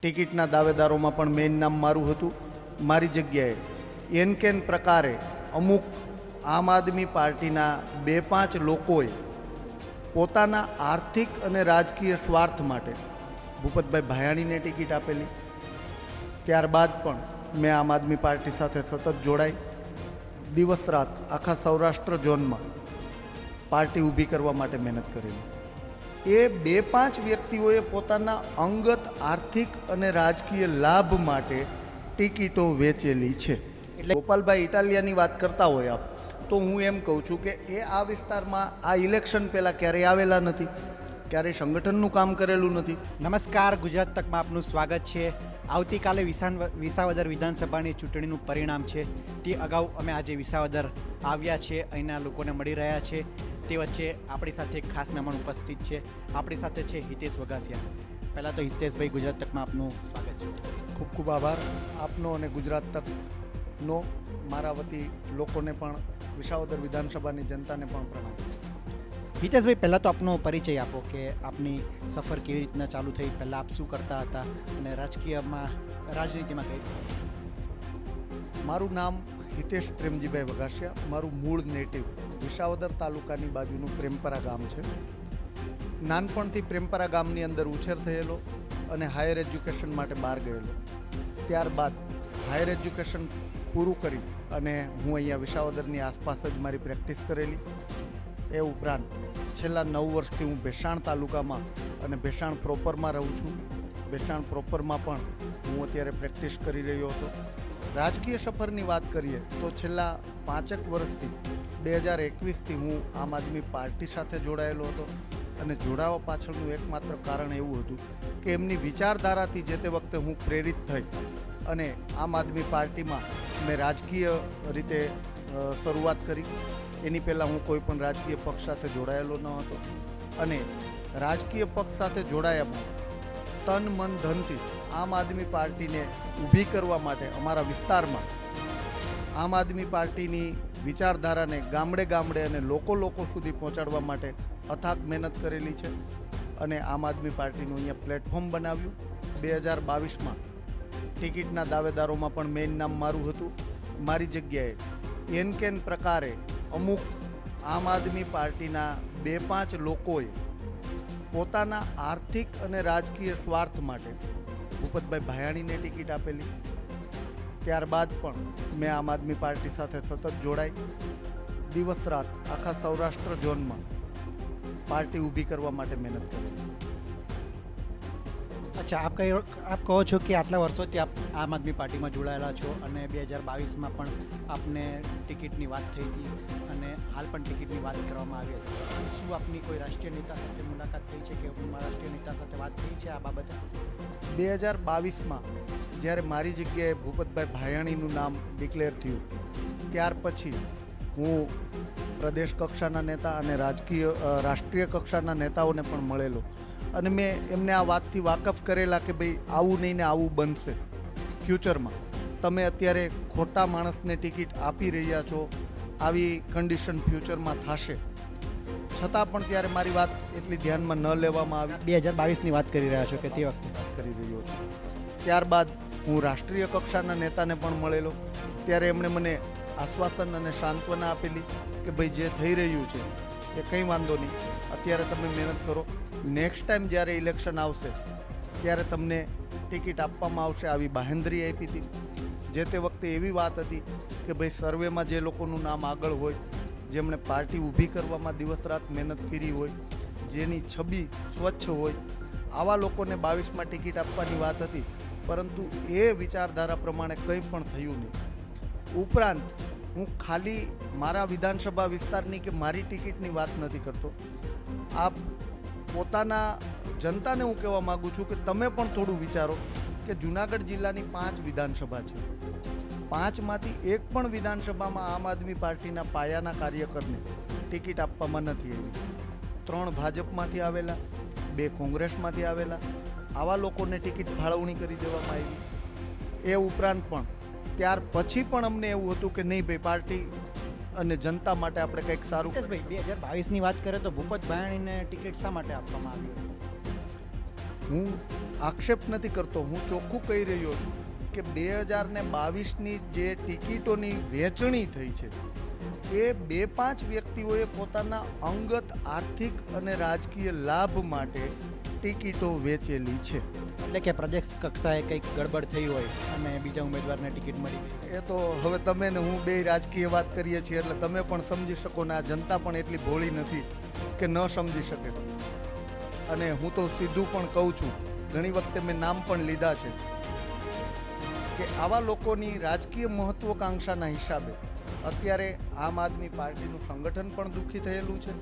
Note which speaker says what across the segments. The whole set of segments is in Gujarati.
Speaker 1: ટિકિટના દાવેદારોમાં પણ મેઇન નામ મારું હતું. મારી જગ્યાએ એન કેન પ્રકારે અમુક આમ આદમી પાર્ટીના 2-5 લોકોએ પોતાના આર્થિક અને રાજકીય સ્વાર્થ માટે ભૂપતભાઈ ભાયાણીને ટિકિટ આપેલી. ત્યારબાદ પણ મેં આમ આદમી પાર્ટી સાથે સતત જોડાઈ દિવસ રાત આખા સૌરાષ્ટ્ર ઝોનમાં પાર્ટી ઊભી કરવા માટે મહેનત કરેલી. એ 2-5 વ્યક્તિઓએ પોતાના અંગત આર્થિક અને રાજકીય લાભ માટે ટિકિટો વેચેલી છે. એટલે ગોપાલભાઈ ઇટાલિયાની વાત કરતા હોય આપ, તો હું એમ કહું છું કે એ આ વિસ્તારમાં આ ઇલેક્શન પહેલાં ક્યારેય આવેલા નથી, ક્યારેય સંગઠનનું કામ કરેલું નથી.
Speaker 2: નમસ્કાર, ગુજરાત તકમાં આપનું સ્વાગત છે. આવતીકાલે વિસાવદર વિધાનસભાની ચૂંટણીનું પરિણામ છે. તે અગાઉ અમે આજે વિસાવદર આવ્યા છીએ, અહીંના લોકોને મળી રહ્યા છે. તે વચ્ચે આપણી સાથે એક ખાસ મહેમાન ઉપસ્થિત છે. આપણી સાથે છે હિતેશ વઘાસિયા. પહેલાં તો હિતેશભાઈ, ગુજરાત તકમાં આપનું સ્વાગત છે.
Speaker 1: ખૂબ ખૂબ આભાર આપનો અને ગુજરાત તકનો મારા વતી લોકોને પણ વિસાવદર વિધાનસભાની જનતાને પણ પ્રણામ.
Speaker 2: હિતેશભાઈ, પહેલાં તો આપનો પરિચય આપો કે આપની સફર કેવી રીતના ચાલુ થઈ, પહેલાં આપ શું કરતા હતા અને રાજનીતિમાં કઈ રીતે?
Speaker 1: મારું નામ હિતેશ પ્રેમજીભાઈ વઘાસિયા. મારું મૂળ નેટિવ વિસાવદર તાલુકાની બાજુનું પ્રેમપરા ગામ છે. નાનપણથી પ્રેમપરા ગામની અંદર ઉછેર થયેલો અને હાયર એજ્યુકેશન માટે બહાર ગયેલો. ત્યારબાદ હાયર એજ્યુકેશન પૂરું કરી અને હું અહીંયા વિસાવદરની આસપાસ જ મારી પ્રેક્ટિસ કરેલી. એ ઉપરાંત છેલ્લા 9 વર્ષથી હું ભેસાણ તાલુકામાં અને ભેસાણ પ્રોપરમાં રહું છું. ભેસાણ પ્રોપરમાં પણ હું અત્યારે પ્રેક્ટિસ કરી રહ્યો હતો. રાજકીય સફરની વાત કરીએ તો છેલ્લા 5 વર્ષથી 2021થી હું આમ આદમી પાર્ટી સાથે જોડાયેલો હતો. અને જોડાવા પાછળનું એકમાત્ર કારણ એવું હતું કે એમની વિચારધારાથી જે તે વખતે હું પ્રેરિત થઈ અને આમ આદમી પાર્ટીમાં મેં રાજકીય રીતે શરૂઆત કરી. એની પહેલાં હું કોઈ પણ રાજકીય પક્ષ સાથે જોડાયેલો ન હતો અને રાજકીય પક્ષ સાથે જોડાયા તન મન ધનથી આમ આદમી પાર્ટીને ઊભી કરવા માટે અમારા વિસ્તારમાં આમ આદમી પાર્ટીની વિચારધારાને ગામડે ગામડે અને લોકો સુધી પહોંચાડવા માટે અથાગ મહેનત કરેલી છે અને આમ આદમી પાર્ટીનું અહીંયા પ્લેટફોર્મ બનાવ્યું. 2022માં ટિકિટના દાવેદારોમાં પણ મેઇન નામ મારું હતું. મારી જગ્યાએ એન કેન પ્રકારે અમુક આમ આદમી પાર્ટીના 2-5 લોકોએ પોતાના આર્થિક અને રાજકીય સ્વાર્થ માટે ભૂપતભાઈ ભાયાણીને ટિકિટ આપેલી. ત્યારબાદ પણ મેં આમ આદમી પાર્ટી સાથે સતત જોડાઈ દિવસ રાત આખા સૌરાષ્ટ્ર ઝોનમાં પાર્ટી ઊભી કરવા માટે મહેનત કરી.
Speaker 2: અચ્છા, આપ કહો છો કે આટલા વર્ષોથી આપ આમ આદમી પાર્ટીમાં જોડાયેલા છો અને 2022માં પણ આપને ટિકિટની વાત થઈ હતી અને હાલ પણ ટિકિટની વાત કરવામાં આવી હતી. શું આપની કોઈ રાષ્ટ્રીય નેતા સાથે મુલાકાત થઈ છે કે રાષ્ટ્રીય નેતા સાથે વાત થઈ છે આ બાબતે?
Speaker 1: 2022માં જ્યારે મારી જગ્યાએ ભૂપતભાઈ ભાયાણીનું નામ ડિક્લેર થયું ત્યાર પછી હું પ્રદેશ કક્ષાના નેતા અને રાષ્ટ્રીય કક્ષાના નેતાઓને પણ મળેલો અને મેં એમને આ વાતથી વાકફ કરેલા કે ભાઈ આવું નહીં ને આવું બનશે ફ્યુચરમાં. તમે અત્યારે ખોટા માણસને ટિકિટ આપી રહ્યા છો, આવી કન્ડિશન ફ્યુચરમાં થશે. છતાં પણ ત્યારે મારી વાત એટલી ધ્યાનમાં ન લેવામાં આવી.
Speaker 2: 2022ની વાત કરી રહ્યા છો કે તે વખતે
Speaker 1: વાત કરી રહ્યો છું. ત્યારબાદ હું રાષ્ટ્રીય કક્ષાના નેતાને પણ મળેલો. ત્યારે એમણે મને આશ્વાસન અને સાંત્વના આપેલી કે ભાઈ જે થઈ રહ્યું છે એ કંઈ વાંધો નહીં, અત્યારે તમે મહેનત કરો, નેક્સ્ટ ટાઈમ જ્યારે ઇલેક્શન આવશે ત્યારે તમને ટિકિટ આપવામાં આવશે. આવી બાહેંધરી આપી હતી. જે તે વખતે એવી વાત હતી કે ભાઈ સર્વેમાં જે લોકોનું નામ આગળ હોય, જેમણે પાર્ટી ઊભી કરવામાં દિવસ રાત મહેનત કરી હોય, જેની છબી સ્વચ્છ હોય, આવા લોકોને 22માં ટિકિટ આપવાની વાત હતી. પરંતુ એ વિચારધારા પ્રમાણે કંઈ પણ થયું નહીં. ઉપરાંત હું ખાલી મારા વિધાનસભા વિસ્તારની કે મારી ટિકિટની વાત નથી કરતો. આપ પોતાના જનતાને હું કહેવા માગું છું કે તમે પણ થોડું વિચારો કે જુનાગઢ જિલ્લાની 5 વિધાનસભા છે. 5માંથી એક પણ વિધાનસભામાં આમ આદમી પાર્ટીના પાયાના કાર્યકરને ટિકિટ આપવામાં નથી આવી. 3 ભાજપમાંથી આવેલા, 2 કોંગ્રેસમાંથી આવેલા, આવા લોકોને ટિકિટ ફાળવણી કરી દેવામાં આવી. એ ઉપરાંત પણ ત્યાર પછી પણ અમને એવું હતું કે નહીં ભાઈ પાર્ટી અને જનતા માટે આપણે કંઈક સારું.
Speaker 2: ભાઈ 2022ની વાત કરીએ તો ભૂપત ભાયાણીને ટિકિટ શા માટે આપવામાં આવી?
Speaker 1: હું આક્ષેપ નથી કરતો, હું ચોખ્ખું કહી રહ્યો છું કે 2022ની જે ટિકિટોની વહેંચણી થઈ છે એ 2-5 વ્યક્તિઓએ પોતાના અંગત આર્થિક અને રાજકીય લાભ માટે ટિકિટો વેચેલી છે.
Speaker 2: એટલે કે પ્રદેશ કક્ષાએ કંઈક ગડબડ થઈ હોય અને બીજા ઉમેદવારને ટિકિટ મળી ગઈ.
Speaker 1: એ તો હવે તમે ને હું બે રાજકીય વાત કરીએ છીએ એટલે તમે પણ સમજી શકો ને આ જનતા પણ એટલી ભોળી નથી કે ન સમજી શકે. અને હું તો સીધું પણ કહું છું, ઘણી વખતે મેં નામ પણ લીધા છે કે આવા લોકોની રાજકીય મહત્વકાંક્ષાના હિસાબે અત્યારે આમ આદમી પાર્ટીનું સંગઠન પણ દુઃખી થયેલું છે.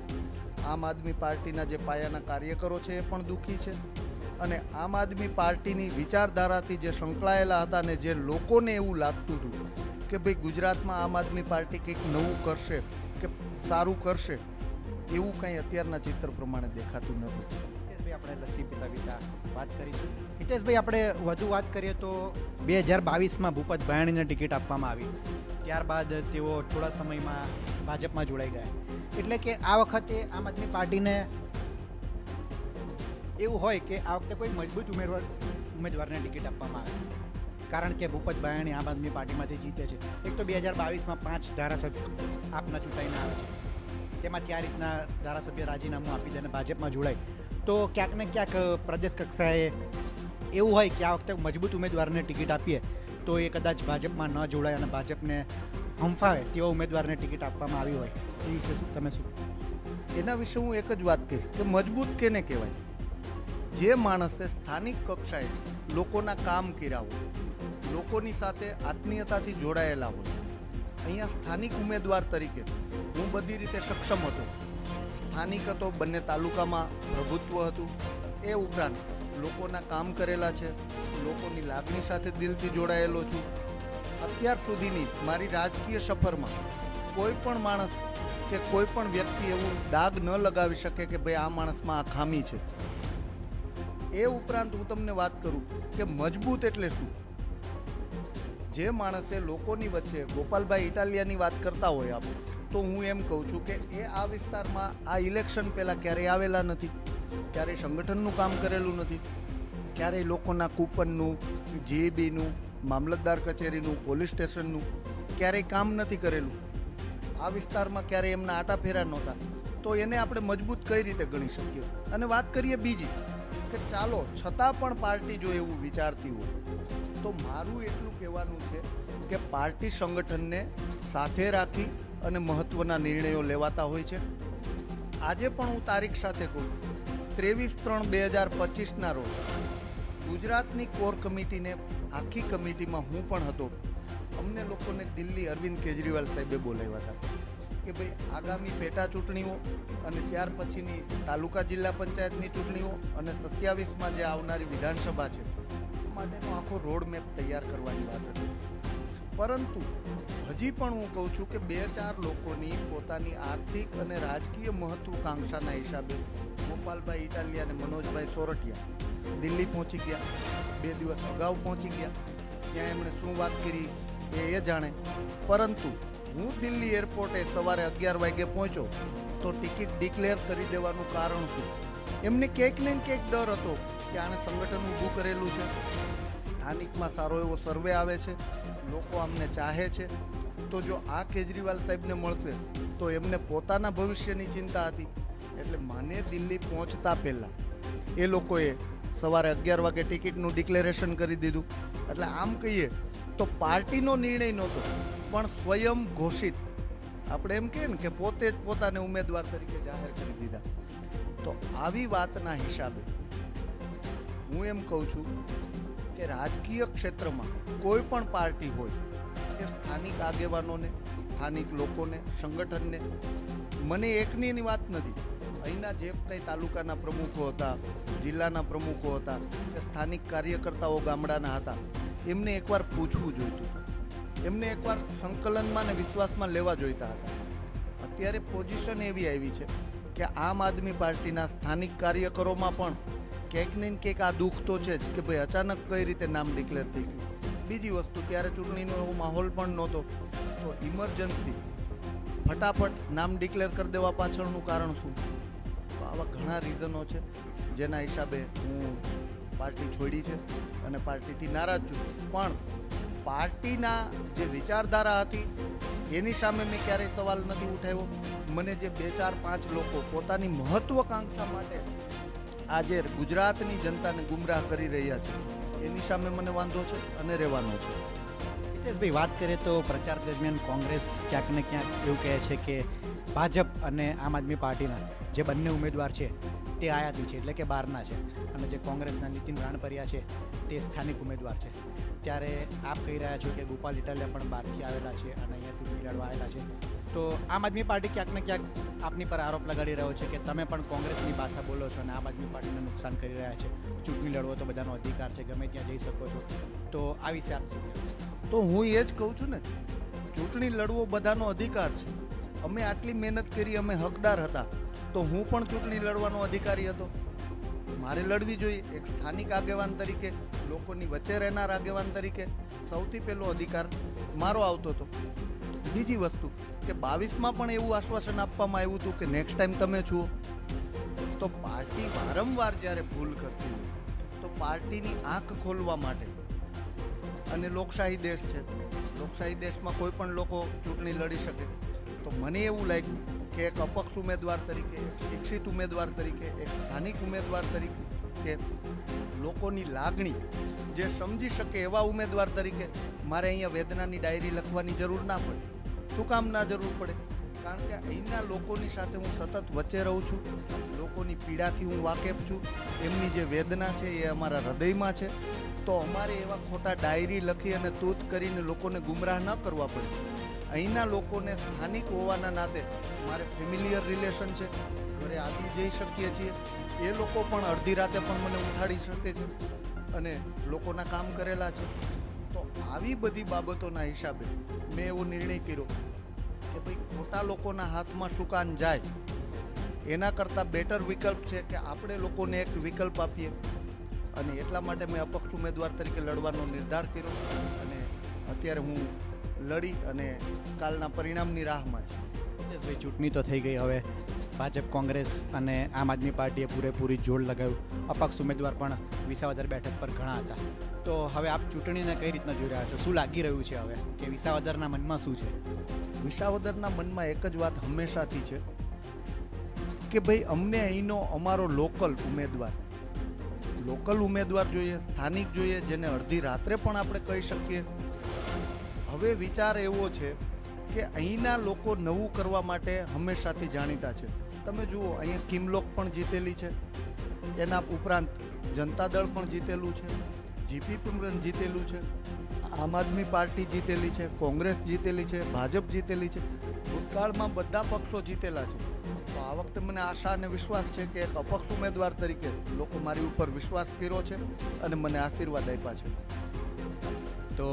Speaker 1: આમ આદમી પાર્ટીના જે પાયાના કાર્યકરો છે એ પણ દુઃખી છે. અને આમ આદમી પાર્ટીની વિચારધારાથી જે સંકળાયેલા હતા ને જે લોકોને એવું લાગતું હતું કે ભાઈ ગુજરાતમાં આમ આદમી પાર્ટી કંઈક નવું કરશે કે સારું કરશે, એવું કંઈ અત્યારના ચિત્ર પ્રમાણે દેખાતું નથી.
Speaker 2: હિતેશભાઈ, આપણે લસ્સી પીતા પીતા વાત કરીશું. હિતેશભાઈ, આપણે વધુ વાત કરીએ તો 2022માં ભૂપત ભાયાણીને ટિકિટ આપવામાં આવી, ત્યારબાદ તેઓ થોડા સમયમાં ભાજપમાં જોડાઈ ગયા. એટલે કે આ વખતે આમ આદમી પાર્ટીને એવું હોય કે આ વખતે કોઈ મજબૂત ઉમેદવારને ટિકિટ આપવામાં આવે, કારણ કે ભૂપત ભાયાણી આમ આદમી પાર્ટીમાંથી જીતે છે. એક તો 2022માં 5 ધારાસભ્યો આપના ચૂંટાઈને આવે છે, તેમાંથી આ રીતના ધારાસભ્ય રાજીનામું આપી દે અને ભાજપમાં જોડાય, તો ક્યાંક ને ક્યાંક પ્રદેશ કક્ષાએ એવું હોય કે આ વખતે મજબૂત ઉમેદવારને ટિકિટ આપીએ તો એ કદાચ ભાજપમાં ન જોડાય અને ભાજપને હંફાવે તેવા ઉમેદવારને ટિકિટ આપવામાં આવી હોય. એ વિશે તમે શું?
Speaker 1: એના વિશે હું એક જ વાત કહીશ કે મજબૂત કેને કહેવાય? જે માણસે સ્થાનિક કક્ષાએ લોકોના કામ કર્યા હોય, લોકોની સાથે આત્મીયતાથી જોડાયેલા હોય. અહીંયા સ્થાનિક ઉમેદવાર તરીકે હું બધી રીતે સક્ષમ હતો. સ્થાનિક હતો, બંને તાલુકામાં પ્રભુત્વ હતું. એ ઉપરાંત લોકોના કામ કરેલા છે, લોકોની લાગણી સાથે દિલથી જોડાયેલો છું. અત્યાર સુધીની મારી રાજકીય સફરમાં કોઈ પણ માણસ કે કોઈ પણ વ્યક્તિ એવું દાગ ન લગાવી શકે કે ભાઈ આ માણસમાં આ ખામી છે. એ ઉપરાંત હું તમને વાત કરું કે મજબૂત એટલે શું? જે માણસે લોકોની વચ્ચે ગોપાલભાઈ ઇટાલિયાની વાત કરતા હોય આપણે, તો હું એમ કહું છું કે એ આ વિસ્તારમાં આ ઇલેક્શન પહેલાં ક્યારેય આવેલા નથી, ક્યારેય સંગઠનનું કામ કરેલું નથી, ક્યારેય લોકોના કૂપનનું, જીએબીનું, મામલતદાર કચેરીનું, પોલીસ સ્ટેશનનું ક્યારેય કામ નથી કરેલું. આ વિસ્તારમાં ક્યારેય એમના આટાફેરા નહોતા, તો એને આપણે મજબૂત કઈ રીતે ગણી શકીએ? અને વાત કરીએ બીજી કે ચાલો છતાં પણ પાર્ટી જો એવું વિચારતી હોય તો મારું એટલું કહેવાનું છે કે પાર્ટી સંગઠનને સાથે રાખી અને મહત્ત્વના નિર્ણયો લેવાતા હોય છે. આજે પણ હું તારીખ સાથે કહું, 23/3/2025ના રોજ ગુજરાતની કોર કમિટીને આખી કમિટીમાં હું પણ હતો. અમને લોકોને દિલ્હી અરવિંદ કેજરીવાલ સાહેબે બોલાવ્યા હતા કે ભાઈ આગામી પેટા ચૂંટણીઓ અને ત્યાર પછીની તાલુકા જિલ્લા પંચાયતની ચૂંટણીઓ અને 27માં જે આવનારી વિધાનસભા છે માટેનો આખો રોડ મેપ તૈયાર કરવાની વાત હતી. પરંતુ હજી પણ હું કહું છું કે 2-4 લોકોની પોતાની આર્થિક અને રાજકીય મહત્વકાંક્ષાના હિસાબે ગોપાલભાઈ ઇટાલિયા અને મનોજભાઈ સોરઠિયા દિલ્હી પહોંચી ગયા. 2 દિવસ અગાઉ પહોંચી ગયા. ત્યાં એમણે શું વાત કરી એ જાણે. પરંતુ હું દિલ્હી એરપોર્ટે સવારે 11 વાગે પહોંચ્યો તો ટિકિટ ડિક્લેર કરી દેવાનું કારણ શું? એમને ક્યાંક ને ક્યાંક ડર હતો કે આણે સંગઠન ઊભું કરેલું છે, સ્થાનિકમાં સારો એવો સર્વે આવે છે, લોકો આમને ચાહે છે, તો જો આ કેજરીવાલ સાહેબને મળશે તો એમને પોતાના ભવિષ્યની ચિંતા હતી. એટલે મને દિલ્હી પહોંચતા પહેલાં એ લોકોએ સવારે 11 વાગે ટિકિટનું ડિક્લેરેશન કરી દીધું. એટલે આમ કહીએ તો પાર્ટીનો નિર્ણય નહોતો, પણ સ્વયં ઘોષિત, આપણે એમ કહીએ ને કે પોતે જ પોતાને ઉમેદવાર તરીકે જાહેર કરી દીધા. તો આવી વાતના હિસાબે હું એમ કહું છું કે રાજકીય ક્ષેત્રમાં કોઈ પણ પાર્ટી હોય એ સ્થાનિક આગેવાનોને, સ્થાનિક લોકોને, સંગઠનને, મને એકની વાત નથી, અહીંના જે કંઈ તાલુકાના પ્રમુખો હતા, જિલ્લાના પ્રમુખો હતા કે સ્થાનિક કાર્યકર્તાઓ ગામડાના હતા, એમને એકવાર પૂછવું જોઈતું, એમને એકવાર સંકલનમાં ને વિશ્વાસમાં લેવા જોઈતા હતા. અત્યારે પોઝિશન એવી આવી છે કે આમ આદમી પાર્ટીના સ્થાનિક કાર્યકરોમાં પણ ક્યાંક ને ક્યાંક આ દુઃખ તો છે જ કે ભાઈ અચાનક કઈ રીતે નામ ડિક્લેર થઈ ગયું. બીજી વસ્તુ, ત્યારે ચૂંટણીનો એવો માહોલ પણ નહોતો, તો ઇમરજન્સી ફટાફટ નામ ડિક્લેર કરી દેવા પાછળનું કારણ શું? તો આવા ઘણા રીઝનો છે જેના હિસાબે હું પાર્ટી છોડી છે અને પાર્ટીથી નારાજ છું. પણ પાર્ટીના જે વિચારધારા હતી એની સામે મેં ક્યારેય સવાલ નથી ઉઠાવ્યો. મને જે 2-4-5 લોકો પોતાની મહત્વકાંક્ષા માટે આજે ગુજરાતની જનતાને ગુમરાહ કરી રહ્યા છે એની સામે મને વાંધો છે અને રહેવાનો છે.
Speaker 2: હિતેશભાઈ, વાત કરીએ તો પ્રચાર દરમિયાન કોંગ્રેસ ક્યાંક ને ક્યાંક એવું કહે છે કે ભાજપ અને આમ આદમી પાર્ટીના જે બંને ઉમેદવાર છે તે આયાતી છે, એટલે કે બહારના છે, અને જે કોંગ્રેસના નીતિન રાણપરિયા છે તે સ્થાનિક ઉમેદવાર છે. ત્યારે આપ કહી રહ્યા છો કે ગોપાલ ઇટાલિયા પણ બહારથી આવેલા છે અને અહીંયા ચૂંટણી લડવા આવેલા છે. તો આમ આદમી પાર્ટી ક્યાંક ને ક્યાંક આપની પર આરોપ લગાડી રહ્યો છે કે તમે પણ કોંગ્રેસની ભાષા બોલો છો અને આમ આદમી પાર્ટીને નુકસાન કરી રહ્યા છે. ચૂંટણી લડવો તો બધાનો અધિકાર છે, ગમે ત્યાં જઈ શકો છો. તો આ વિશે આપ શું કહેશો?
Speaker 1: તો હું એ જ કહું છું ને, ચૂંટણી લડવો બધાનો અધિકાર છે. અમે આટલી મહેનત કરી, અમે હકદાર હતા, તો હું પણ ચૂંટણી લડવાનો અધિકારી હતો. મારે લડવી જોઈએ. એક સ્થાનિક આગેવાન તરીકે, લોકોની વચ્ચે રહેનાર આગેવાન તરીકે સૌથી પહેલો અધિકાર મારો આવતો હતો. બીજી વસ્તુ કે 22માં પણ એવું આશ્વાસન આપવામાં આવ્યું હતું કે નેક્સ્ટ ટાઈમ તમે છો. તો પાર્ટી વારંવાર જ્યારે ભૂલ કરતી હોય તો પાર્ટીની આંખ ખોલવા માટે, અને લોકશાહી દેશ છે, લોકશાહી દેશમાં કોઈ પણ લોકો ચૂંટણી લડી શકે, તો મને એવું લાગ્યું કે એક અપક્ષ ઉમેદવાર તરીકે, એક શિક્ષિત ઉમેદવાર તરીકે, એક સ્થાનિક ઉમેદવાર તરીકે, લોકોની લાગણી જે સમજી શકે એવા ઉમેદવાર તરીકે મારે અહીંયા વેદનાની ડાયરી લખવાની જરૂર ના પડે. શું કામ ના જરૂર પડે? કારણ કે અહીંના લોકોની સાથે હું સતત વચ્ચે રહું છું, લોકોની પીડાથી હું વાકેફ છું, એમની જે વેદના છે એ અમારા હૃદયમાં છે. તો અમારે એવા ખોટા ડાયરી લખી અને તૂત કરીને લોકોને ગુમરાહ ન કરવા પડે. અહીંના લોકોને સ્થાનિક હોવાના નાતે મારે ફેમિલિયર રિલેશન છે, ઘરે આવી જઈ શકીએ છીએ. એ લોકો પણ અડધી રાતે પણ મને ઉઠાડી શકે છે અને લોકોના કામ કરેલા છે. તો આવી બધી બાબતોના હિસાબે મેં એવો નિર્ણય કર્યો કે ભાઈ ખોટા લોકોના હાથમાં સુકાન જાય એના કરતાં બેટર વિકલ્પ છે કે આપણે લોકોને એક વિકલ્પ આપીએ. અને એટલા માટે મેં અપક્ષ ઉમેદવાર તરીકે લડવાનો નિર્ધાર કર્યો અને અત્યારે હું લડી અને કાલના પરિણામની રાહમાં છે.
Speaker 2: ભાઈ, ચૂંટણી તો થઈ ગઈ. હવે ભાજપ, કોંગ્રેસ અને આમ આદમી પાર્ટીએ પૂરેપૂરી જોડ લગાવ્યું. અપક્ષ ઉમેદવાર પણ વિસાવદર બેઠક પર ઘણા હતા. તો હવે આપ ચૂંટણીને કઈ રીતના જોઈ રહ્યા છો? શું લાગી રહ્યું છે હવે કે વિસાવદરના મનમાં શું છે?
Speaker 1: વિસાવદરના મનમાં એક જ વાત હંમેશાથી છે કે ભાઈ અમને અહીંનો અમારો લોકલ ઉમેદવાર જોઈએ, સ્થાનિક જોઈએ, જેને અડધી રાત્રે પણ આપણે કહી શકીએ. હવે વિચાર એવો છે કે અહીંના લોકો નવું કરવા માટે હંમેશાથી જાણીતા છે. તમે જુઓ, અહીંયા કિમલોક પણ જીતેલી છે, એના ઉપરાંત જનતા દળ પણ જીતેલું છે, જીપીપી પણ જીતેલું છે, આમ આદમી પાર્ટી જીતેલી છે, કોંગ્રેસ જીતેલી છે, ભાજપ જીતેલી છે. ભૂતકાળમાં બધા પક્ષો જીતેલા છે. તો આ વખતે મને આશા અને વિશ્વાસ છે કે એક અપક્ષ ઉમેદવાર તરીકે લોકો મારી ઉપર વિશ્વાસ કર્યો છે અને મને આશીર્વાદ આપ્યા છે.
Speaker 2: તો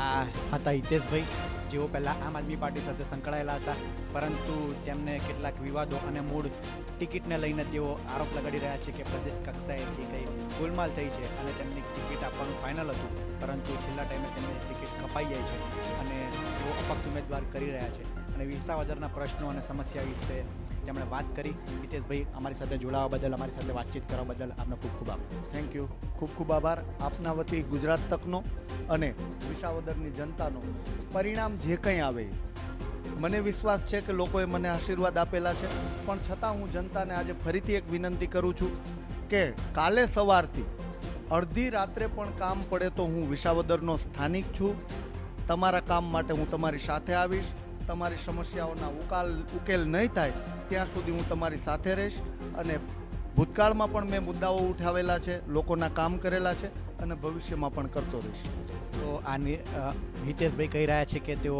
Speaker 2: આ હતા હિતેશભાઈ, જેઓ પહેલાં આમ આદમી પાર્ટી સાથે સંકળાયેલા હતા, પરંતુ તેમને કેટલાક વિવાદો અને મૂળ ટિકિટને લઈને તેઓ આરોપ લગાડી રહ્યા છે કે પ્રદેશ કક્ષાએથી કંઈ ગોલમાલ થઈ છે અને તેમની ટિકિટ આપવાનું ફાઇનલ હતું, પરંતુ છેલ્લા ટાઈમે તેમની ટિકિટ કપાઈ જાય છે અને તેઓ અપક્ષ ઉમેદવાર કરી રહ્યા છે. અને વિસાવદરના પ્રશ્નો અને સમસ્યા વિશે તેમણે વાત કરી. હિતેશભાઈ, અમારી સાથે જોડાવા બદલ, અમારી સાથે વાતચીત કરવા બદલ આપનો ખૂબ ખૂબ આભાર.
Speaker 1: Thank you. ખૂબ ખૂબ આભાર આપના વતી ગુજરાત તકનો અને વિસાવદરની જનતાનો. પરિણામ જે કંઈ આવે, મને વિશ્વાસ છે કે લોકોએ મને આશીર્વાદ આપેલા છે, પણ છતાં હું જનતાને આજે ફરીથી એક વિનંતી કરું છું કે કાલે સવારથી અડધી રાત્રે પણ કામ પડે તો હું વિસાવદરનો સ્થાનિક છું. તમારા કામ માટે હું તમારી સાથે આવીશ. તમારી સમસ્યાઓના ઉકેલ નહીં થાય ત્યાં સુધી હું તમારી સાથે રહીશ. અને ભૂતકાળમાં પણ મેં મુદ્દાઓ ઉઠાવેલા છે, લોકોના કામ કરેલા છે અને ભવિષ્યમાં પણ કરતો રહીશ.
Speaker 2: તો આ હિતેશભાઈ કહી રહ્યા છે કે તેઓ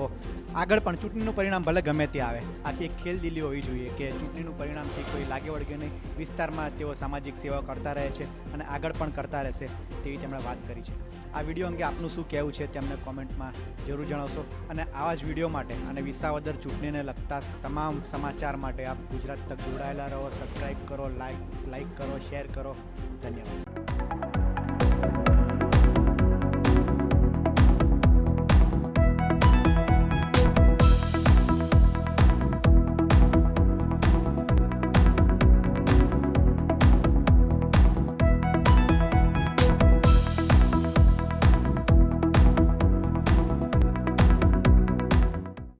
Speaker 2: આગળ પણ ચૂંટણીનું પરિણામ ભલે ગમે તે આવે, આથી એક ખેલદિલી હોવી જોઈએ કે ચૂંટણીનું પરિણામથી કોઈ લાગે વળગે નહીં. વિસ્તારમાં તેઓ સામાજિક સેવા કરતા રહે છે અને આગળ પણ કરતા રહેશે તેવી તેમણે વાત કરી છે. આ વિડીયો અંગે આપનું શું કહેવું છે તેમને કોમેન્ટમાં જરૂર જણાવશો. અને આવા જ વિડીયો માટે અને વિસાવદર ચૂંટણીને લગતા તમામ સમાચાર માટે આપ ગુજરાત તક જોડાયેલા રહો. સબસ્ક્રાઈબ કરો, લાઈક કરો, શેર કરો. ધન્યવાદ.